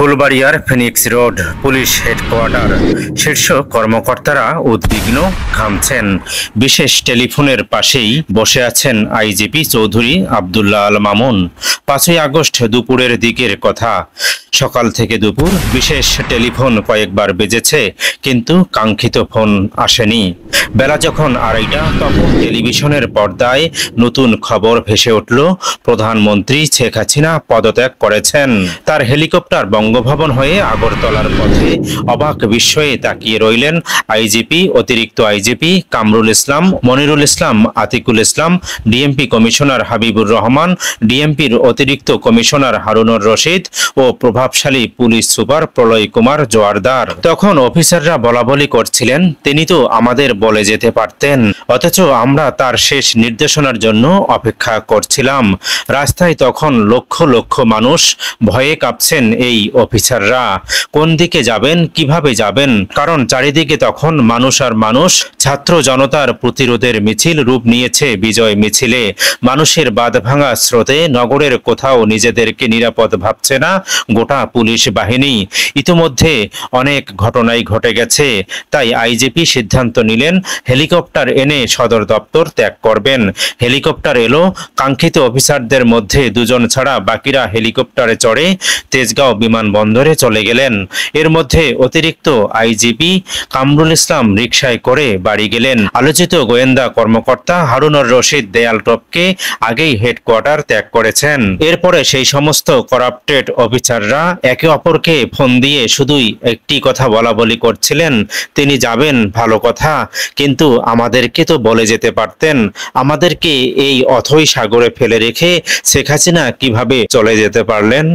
ফুলবাড়িয়ার Phoenix road police headquarter শীর্ষ কর্মকর্তারা উদ্বিগ্ন, ঘামছেন। বিশেষ টেলিফোনের পাশেই বসে আছেন আইজিপি চৌধুরী আব্দুল্লাহ আল মামুন। 5ই আগস্ট দুপুরের দিকের কথা। সকাল থেকে দুপুর বিশেষ টেলিফোন কয়েকবার বেজেছে, কিন্তু কাঙ্ক্ষিত ফোন আসেনি। বেলা যখন 2:30 তখন টেলিভিশনের পর্দায় নতুন খবর ভেসে উঠল, প্রধানমন্ত্রী শেখ হাসিনা পদত্যাগ করেছেন। তার হেলিকপ্টার বঙ্গভবন হয়ে আগরতলার পথে। অবাক বিস্ময়ে তাকিয়ে রইলেন আইজিপি, অতিরিক্ত আইজিপি কামরুল ইসলাম, মনিরুল ইসলাম, আতিকুল ইসলাম, ডিএমপি কমিশনার হাবিবুর রহমান, ডিএমপির অতিরিক্ত কমিশনার হারুনুর রশিদ ও প্রভাবশালী পুলিশ সুপার প্রলয় কুমার জোয়ারদার। তখন অফিসাররা বলাবলি করছিলেন, তিনি তো আমাদের বলে যেতে পারতেন, অথচ আমরা তার শেষ নির্দেশনার জন্য অপেক্ষা করছিলাম। রাস্তায় তখন লক্ষ লক্ষ মানুষ, ভয়ে কাঁপছেন এই অফিসাররা। কোন দিকে যাবেন, কিভাবে যাবেন? কারণ চারিদিকে তখন মানুষ আর মানুষ। ছাত্র জনতার প্রতিরোধের মিছিল রূপ নিয়েছে বিজয় মিছিলে। মানুষের বাঁধভাঙা স্রোতে নগরের কোথাও নিজেদেরকে নিরাপদ ভাবছে না গোটা পুলিশ বাহিনী। ইতিমধ্যে অনেক ঘটনাই ঘটে গেছে, তাই আইজিপি সিদ্ধান্ত নিলেন হেলিকপ্টার এনে সদর দপ্তর ত্যাগ করবেন। হেলিকপ্টার এলো, কাঙ্ক্ষিত অফিসারদের মধ্যে 2 জন ছাড়া বাকিরা হেলিকপ্টারে চড়ে তেজগাঁও বিমানবন্দরে চলে গেলেন। এর মধ্যে অতিরিক্ত আইজিপি কামরুল ইসলাম রিকশায় করে বাড়ি গেলেন। আলোচিত গোয়েন্দা কর্মকর্তা হারুনুর রশিদ দেয়াল টপকে আগেই হেডকোয়ার্টার ত্যাগ করেছেন। এরপরে সেই সমস্ত করাপ্টেড অফিসাররা একে অপরকে ফোন দিয়ে শুধুই একটি কথা বলাবলি করছিলেন, তিনি যাবেন ভালো কথা, কিন্তু আমাদেরকে তো বলে যেতে পারতেন। আমাদেরকে এই অথৈ সাগরে ফেলে রেখে শেখ হাসিনা কিভাবে চলে যেতে পারলেন?